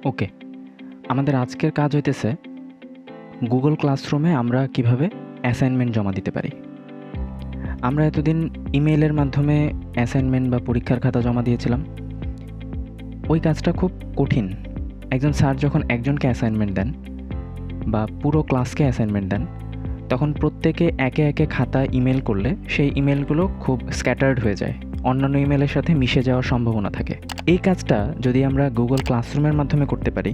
ওকে, আমাদের আজকের কাজ হইতেছে গুগল ক্লাসরুমে আমরা কিভাবে অ্যাসাইনমেন্ট জমা দিতে পারি। আমরা এতদিন ইমেইলের মাধ্যমে অ্যাসাইনমেন্ট বা পরীক্ষার খাতা জমা দিয়েছিলাম। ওই কাজটা খুব কঠিন। একজন স্যার যখন একজনকে অ্যাসাইনমেন্ট দেন বা পুরো ক্লাসকে অ্যাসাইনমেন্ট দেন, তখন প্রত্যেকে একে একে খাতা ইমেল করলে সেই ইমেলগুলো খুব স্ক্যাটার্ড হয়ে যায়, অন্যান্য ইমেলের সাথে মিশে যাওয়ার সম্ভাবনা থাকে। এই কাজটা যদি আমরা গুগল ক্লাসরুমের মাধ্যমে করতে পারি,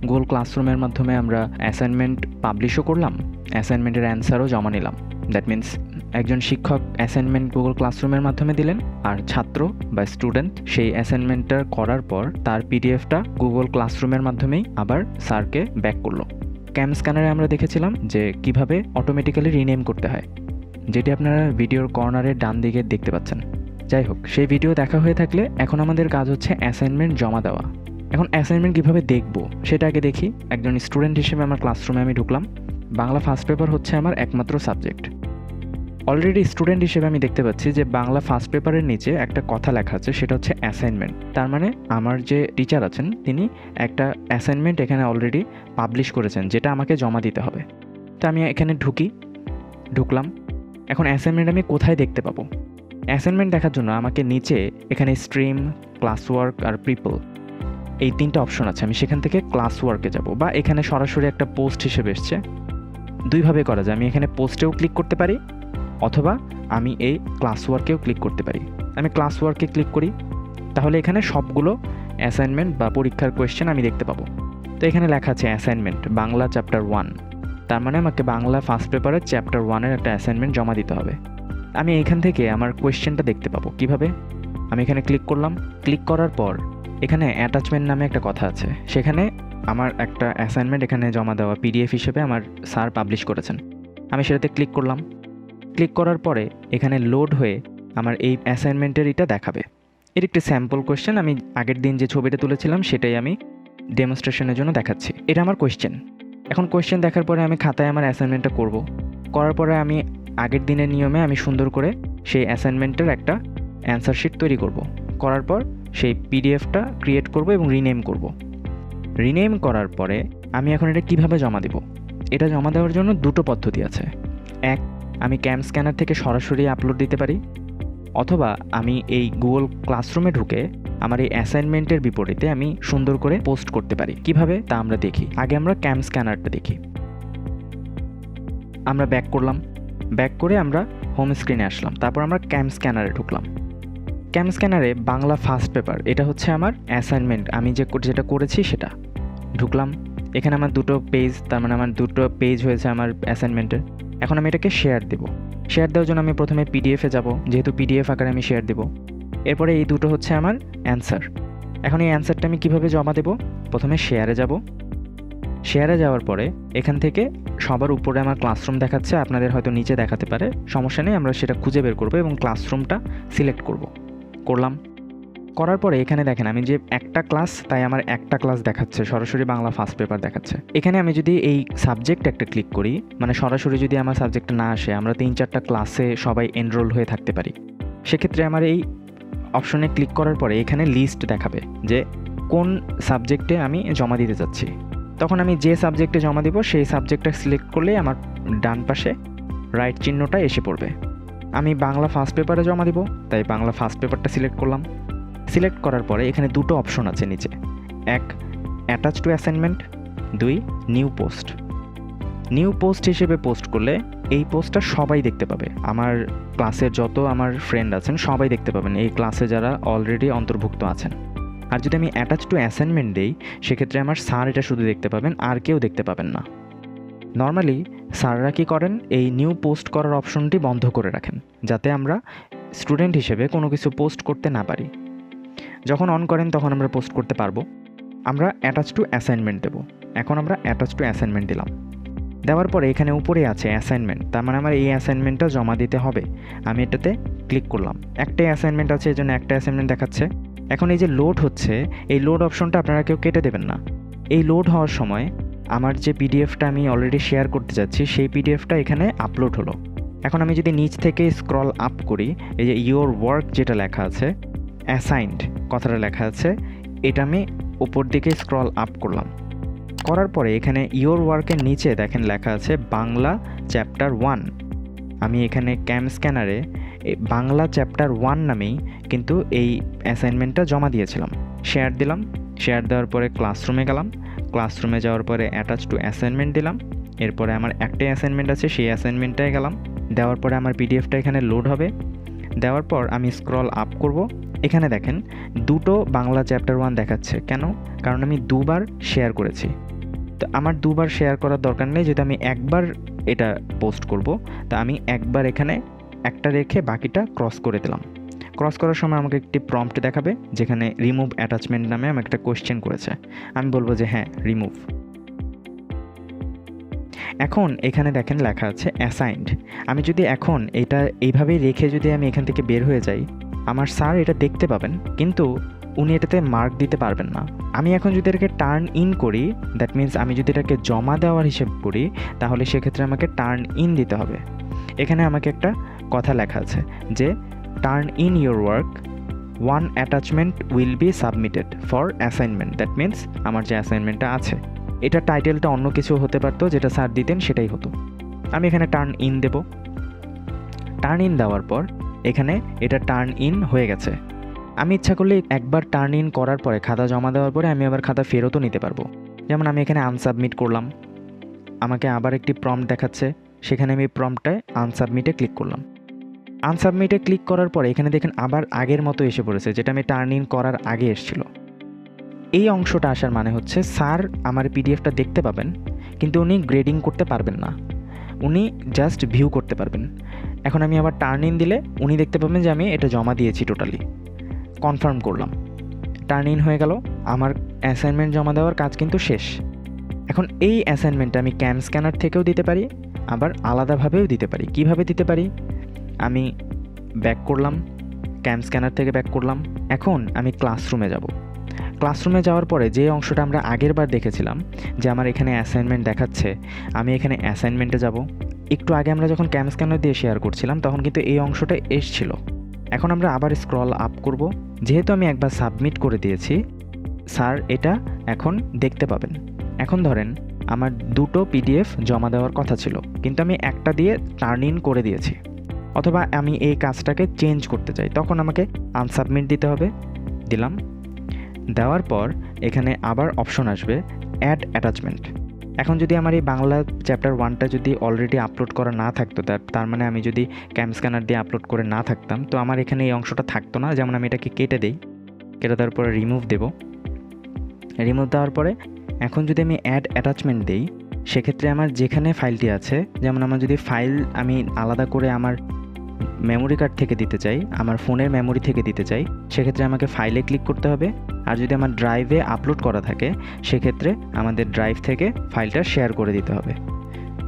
গুগল ক্লাসরুমের মাধ্যমে আমরা অ্যাসাইনমেন্ট পাবলিশও করলাম, অ্যাসাইনমেন্টের অ্যান্সারও জমা নিলাম। দ্যাট মিন্স একজন শিক্ষক অ্যাসাইনমেন্ট গুগল ক্লাসরুমের মাধ্যমে দিলেন, আর ছাত্র বা স্টুডেন্ট সেই অ্যাসাইনমেন্টটা করার পর তার পিডিএফটা গুগল ক্লাসরুমের মাধ্যমেই আবার স্যারকে ব্যাক করলো। ক্যাম স্ক্যানারে আমরা দেখেছিলাম যে কিভাবে অটোমেটিক্যালি রিনেম করতে হয়, যেটি আপনারা ভিডিওর কর্নারের ডান দিকে দেখতে পাচ্ছেন। যাই হোক, সেই ভিডিও দেখা হয়ে থাকলে এখন আমাদের কাজ হচ্ছে অ্যাসাইনমেন্ট জমা দেওয়া। এখন অ্যাসাইনমেন্ট কীভাবে দেখব সেটা আগে দেখি। একজন স্টুডেন্ট হিসেবে আমার ক্লাসরুমে আমি ঢুকলাম। বাংলা ফার্স্ট পেপার হচ্ছে আমার একমাত্র সাবজেক্ট। অলরেডি স্টুডেন্ট হিসেবে আমি দেখতে পাচ্ছি যে বাংলা ফার্স্ট পেপারের নিচে একটা কথা লেখা আছে, সেটা হচ্ছে অ্যাসাইনমেন্ট। তার মানে আমার যে টিচার আছেন তিনি একটা অ্যাসাইনমেন্ট এখানে অলরেডি পাবলিশ করেছেন, যেটা আমাকে জমা দিতে হবে। তো আমি এখানে ঢুকলাম। এখন অ্যাসাইনমেন্ট আমি কোথায় দেখতে পাবো? অ্যাসাইনমেন্ট দেখার জন্য আমাকে নিচে এখানে স্ট্রিম, ক্লাস ওয়ার্ক আর পিপল, এই তিনটা অপশন আছে। আমি সেখান থেকে ক্লাস ওয়ার্কে যাব, বা এখানে সরাসরি একটা পোস্ট হিসেবে এসছে। দুইভাবে করা যায়। আমি এখানে পোস্টেও ক্লিক করতে পারি, অথবা আমি এই ক্লাস ওয়ার্কেও ক্লিক করতে পারি। আমি ক্লাস ওয়ার্কে ক্লিক করি, তাহলে এখানে সবগুলো অ্যাসাইনমেন্ট বা পরীক্ষার কোয়েশ্চেন আমি দেখতে পাবো। তো এখানে লেখা আছে অ্যাসাইনমেন্ট বাংলা চ্যাপ্টার 1, তার মানে আমাকে বাংলা ফার্স্ট পেপারের চ্যাপ্টার 1-এর একটা অ্যাসাইনমেন্ট জমা দিতে হবে। আমি এখান থেকে আমার কোয়েশ্চেনটা দেখতে পাবো কিভাবে? আমি এখানে ক্লিক করলাম। ক্লিক করার পর এখানে অ্যাটাচমেন্ট নামে একটা কথা আছে, সেখানে আমার একটা অ্যাসাইনমেন্ট এখানে জমা দেওয়া পিডিএফ হিসেবে আমার স্যার পাবলিশ করেছেন। আমি সেটাতে ক্লিক করলাম। ক্লিক করার পরে এখানে লোড হয়ে আমার এই অ্যাসাইনমেন্টের এটা দেখাবে। এর একটি স্যাম্পল কোয়েশ্চেন, আমি আগের দিন যে ছবিটা তুলেছিলাম সেটাই আমি ডেমনস্ট্রেশনের জন্য দেখাচ্ছি। এটা আমার কোয়েশ্চেন। এখন কোয়েশ্চেন দেখার পরে আমি খাতায় আমার অ্যাসাইনমেন্টটা করব। করার পরে আমি আগের দিনের নিয়মে আমি সুন্দর করে সেই অ্যাসাইনমেন্টের একটা অ্যান্সার শিট তৈরি করব। করার পর সেই পিডিএফটা ক্রিয়েট করব এবং রিনেম করব। রিনেম করার পরে আমি এখন এটা কিভাবে জমা দেব? এটা জমা দেওয়ার জন্য দুটো পদ্ধতি আছে। এক, আমি ক্যাম স্ক্যানার থেকে সরাসরি আপলোড দিতে পারি, অথবা আমি এই গুগল ক্লাসরুমে ঢুকে আমার এই অ্যাসাইনমেন্টের বিপরীতে আমি সুন্দর করে পোস্ট করতে পারি। কিভাবে তা আমরা দেখি। আগে আমরা ক্যাম স্ক্যানারটা দেখি। আমরা ব্যাক করলাম। ব্যাক করে আমরা হোম স্ক্রিনে আসলাম। তারপর আমরা ক্যাম স্ক্যানারে ঢুকলাম। ক্যাম স্ক্যানারে বাংলা ফার্স্ট পেপার, এটা হচ্ছে আমার অ্যাসাইনমেন্ট, আমি যেটা করেছি সেটা। ঢুকলাম। এখানে আমার দুটো পেজ, তার মানে আমার দুটো পেজ হয়েছে আমার অ্যাসাইনমেন্টের। এখন আমি এটাকে শেয়ার দেব। শেয়ার দেওয়ার জন্য আমি প্রথমে পিডিএফে যাব, যেহেতু পিডিএফ আকারে আমি শেয়ার দেব। এরপরে এই দুটো হচ্ছে আমার অ্যান্সার। এখন এই অ্যান্সারটা আমি কিভাবে জমা দেব? প্রথমে শেয়ারে যাব। শেয়ারে যাওয়ার পরে এখান থেকে সবার উপরে আমার ক্লাসরুম দেখাচ্ছে, আপনাদের হয়তো নিচে দেখাতে পারে, সমস্যা নেই, আমরা সেটা খুঁজে বের করব এবং ক্লাসরুমটা সিলেক্ট করলাম। করার পরে এখানে দেখেন আমি যে একটা ক্লাস, তাই আমার একটা ক্লাস দেখাচ্ছে, সরাসরি বাংলা ফার্স্ট পেপার দেখাচ্ছে। এখানে আমি যদি এই সাবজেক্ট একটা ক্লিক করি, মানে সরাসরি যদি আমার সাবজেক্টটা না আসে, আমরা 3-4টা ক্লাসে সবাই এনরোল হয়ে থাকতে পারি, সেক্ষেত্রে আমার এই অপশনে ক্লিক করার পরে এখানে লিস্ট দেখাবে যে কোন সাবজেক্টে আমি জমা দিতে চাচ্ছি। তখন আমি যে সাবজেক্টে জমা দিব সেই সাবজেক্টটা সিলেক্ট করলেই আমার ডান পাশে রাইট চিহ্নটা এসে পড়বে। আমি বাংলা ফার্স্ট পেপারে জমা দিব, তাই বাংলা ফার্স্ট পেপারটা সিলেক্ট করলাম। সিলেক্ট করার পরে এখানে দুটো অপশন আছে নিচে। এক, attach to assignment. 2, new post. New post হিসেবে পোস্ট করলে এই পোস্টটা সবাই দেখতে পাবে, আমার ক্লাসের যত আমার ফ্রেন্ড আছেন সবাই দেখতে পাবেন, এই ক্লাসে যারা অলরেডি অন্তর্ভুক্ত আছেন। আর যদি আমি অ্যাটাচ টু অ্যাসাইনমেন্ট দিই, সেক্ষেত্রে আমার স্যার এটা শুধু দেখতে পাবেন, আর কেউ দেখতে পাবেন না। নর্মালি স্যাররা কী করেন, এই নিউ পোস্ট করার অপশনটি বন্ধ করে রাখেন, যাতে আমরা স্টুডেন্ট হিসেবে কোনো কিছু পোস্ট করতে না পারি। যখন অন করেন তখন আমরা পোস্ট করতে পারবো। আমরা অ্যাটাচ টু অ্যাসাইনমেন্ট দেব। এখন আমরা অ্যাটাচ টু অ্যাসাইনমেন্ট দিলাম। দেওয়ার পরে এখানে উপরে আছে অ্যাসাইনমেন্ট, তার মানে আমার এই অ্যাসাইনমেন্টটা জমা দিতে হবে। আমি এটাতে ক্লিক করলাম। একটাই অ্যাসাইনমেন্ট আছে, এই জন্য একটা অ্যাসাইনমেন্ট দেখাচ্ছে। এখন এই যে লোড হচ্ছে, এই লোড অপশনটা আপনারা কেউ কেটে দেবেন না। এই লোড হওয়ার সময় আমার যে পিডিএফটা আমি অলরেডি শেয়ার করতে যাচ্ছি, সেই পিডিএফটা এখানে আপলোড হলো। এখন আমি যদি নিচ থেকে স্ক্রল আপ করি, এই যে ইয়োর ওয়ার্ক যেটা লেখা আছে, অ্যাসাইন্ড কথাটা লেখা আছে, এটা আমি উপর দিকে স্ক্রল আপ করলাম, করার পরে এখানে ইয়োর ওয়ার্কের নিচে দেখেন লেখা আছে বাংলা চ্যাপ্টার 1। আমি এখানে ক্যাম স্ক্যানারে বাংলা চ্যাপ্টার 1 নামেই কিন্তু এই অ্যাসাইনমেন্টটা জমা দিয়েছিলাম। শেয়ার দিলাম, শেয়ার দেওয়ার পরে ক্লাসরুমে গেলাম, ক্লাসরুমে যাওয়ার পরে অ্যাটাচ টু অ্যাসাইনমেন্ট দিলাম। এরপরে আমার একটাই অ্যাসাইনমেন্ট আছে, সেই অ্যাসাইনমেন্টটায় গেলাম। দেওয়ার পরে আমার পিডিএফটা এখানে লোড হবে। দেওয়ার পর আমি স্ক্রল আপ করব, এখানে দেখেন দুটো বাংলা চ্যাপ্টার 1 দেখাচ্ছে। কেন? কারণ আমি দুবার শেয়ার করেছি। তো আমার দুবার শেয়ার করার দরকার নেই, যেহেতু আমি একবার এটা পোস্ট করব। তা আমি একবার এখানে একটা রেখে বাকিটা ক্রস করে দিলাম। ক্রস করার সময় আমাকে একটি প্রম্পট দেখাবে, যেখানে রিমুভ অ্যাটাচমেন্ট নামে আমাকে একটা কোয়েশ্চেন করেছে। আমি বলবো যে হ্যাঁ রিমুভ। এখন এখানে দেখেন লেখা আছে অ্যাসাইন্ড। আমি যদি এখন এটা এইভাবেই রেখে যদি আমি এখান থেকে বের হয়ে যাই, আমার স্যার এটা দেখতে পাবেন, কিন্তু উনি এটাতে মার্ক দিতে পারবেন না। আমি এখন যদি এটাকে টার্ন ইন করি, দ্যাট মিন্স আমি যদি এটাকে জমা দেওয়ার হিসেব করি, তাহলে সেক্ষেত্রে আমাকে টার্ন ইন দিতে হবে। এখানে আমাকে একটা কথা লেখা আছে যে turn in your work, 1 attachment will be submitted for assignment. That means আমার যে অ্যাসাইনমেন্টটা আছে, এটা টাইটেলটা অন্য কিছু হতে পারতো, যেটা স্যার দিতেন সেটাই হতো। আমি এখানে টার্ন ইন দেব। টার্ন ইন দেওয়ার পর এখানে এটা টার্ন ইন হয়ে গেছে। আমি ইচ্ছা করলে একবার টার্ন ইন করার পরে খাতা জমা দেওয়ার পরে আমি আবার খাতা ফেরতও নিতে পারবো। যেমন আমি এখানে আনসাবমিট করলাম, আমাকে আবার একটি প্রম্পট দেখাচ্ছে, সেখানে আমি প্রম্পটটায় আনসাবমিটে ক্লিক করলাম। আনসাবমিটে ক্লিক করার পরে এখানে দেখেন আবার আগের মতো এসে পড়েছে, যেটা আমি টার্ন ইন করার আগে এসেছিল। এই অংশটা আসার মানে হচ্ছে স্যার আমার পিডিএফটা দেখতে পাবেন, কিন্তু উনি গ্রেডিং করতে পারবেন না, উনি জাস্ট ভিউ করতে পারবেন। এখন আমি আবার টার্ন ইন দিলে উনি দেখতে পাবেন যে আমি এটা জমা দিয়েছি টোটালি। কনফার্ম করলাম, টার্ন ইন হয়ে গেল, আমার অ্যাসাইনমেন্ট জমা দেওয়ার কাজ কিন্তু শেষ। এখন এই অ্যাসাইনমেন্টটা আমি ক্যাম স্ক্যানার থেকেও দিতে পারি, আবার আলাদাভাবেও দিতে পারি। কিভাবে দিতে পারি? আমি ব্যাক করলাম, ক্যাম স্ক্যানার থেকে ব্যাক করলাম। এখন আমি ক্লাসরুমে যাব। ক্লাসরুমে যাওয়ার পরে যে অংশটা আমরা আগের বার দেখেছিলাম যে আমার এখানে অ্যাসাইনমেন্ট দেখাচ্ছে, আমি এখানে অ্যাসাইনমেন্টে যাব। একটু আগে আমরা যখন ক্যাম স্ক্যানার দিয়ে শেয়ার করছিলাম তখন কিন্তু এই অংশটা এসছিল। এখন আমরা আবার স্ক্রল আপ করব। যেহেতু আমি একবার সাবমিট করে দিয়েছি, স্যার এটা এখন দেখতে পাবেন। এখন ধরেন আমার দুটো পিডিএফ জমা দেওয়ার কথা ছিল, কিন্তু আমি একটা দিয়ে টার্ন ইন করে দিয়েছি। অথবা আমি এই কাজটাকে চেঞ্জ করতে চাই, তখন আমাকে আনসাবমিট দিতে হবে। দিলাম। দেওয়ার পর এখানে আবার অপশন আসবে অ্যাড অ্যাটাচমেন্ট। এখন যদি আমার এই বাংলা চ্যাপ্টার 1টা যদি অলরেডি আপলোড করা না থাকতো, তার মানে আমি যদি ক্যাম স্ক্যানার দিয়ে আপলোড করে না থাকতাম, তো আমার এখানে এই অংশটা থাকতো না। যেমন আমি এটাকে কেটে দিই, কেটে দেওয়ার পরে রিমুভ দেব। রিমুভ দেওয়ার পরে এখন যদি আমি অ্যাড অ্যাটাচমেন্ট দিই, সেক্ষেত্রে আমার যেখানে ফাইলটি আছে, যেমন আমার যদি ফাইল আমি আলাদা করে আমার মেমোরি কার্ড থেকে দিতে চাই, আমার ফোনের মেমোরি থেকে দিতে চাই, সেক্ষেত্রে আমাকে ফাইলে ক্লিক করতে হবে। আর যদি আমার ড্রাইভে আপলোড করা থাকে, সেক্ষেত্রে আমাদের ড্রাইভ থেকে ফাইলটা শেয়ার করে দিতে হবে।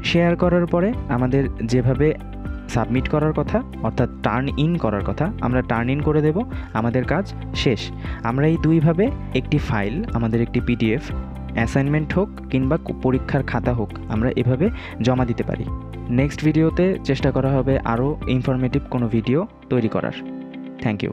শেয়ার করার পরে আমাদের যেভাবে সাবমিট করার কথা, অর্থাৎ টার্ন ইন করার কথা, আমরা টার্ন ইন করে দেব। আমাদের কাজ শেষ। আমরা এই দুইভাবে একটি ফাইল, আমাদের একটি পিডিএফ, অ্যাসাইনমেন্ট হোক কিংবা পরীক্ষার খাতা হোক, আমরা এভাবে জমা দিতে পারি। নেক্সট ভিডিওতে চেষ্টা করা হবে আরও ইনফরমেটিভ কোনো ভিডিও তৈরি করার। Thank you.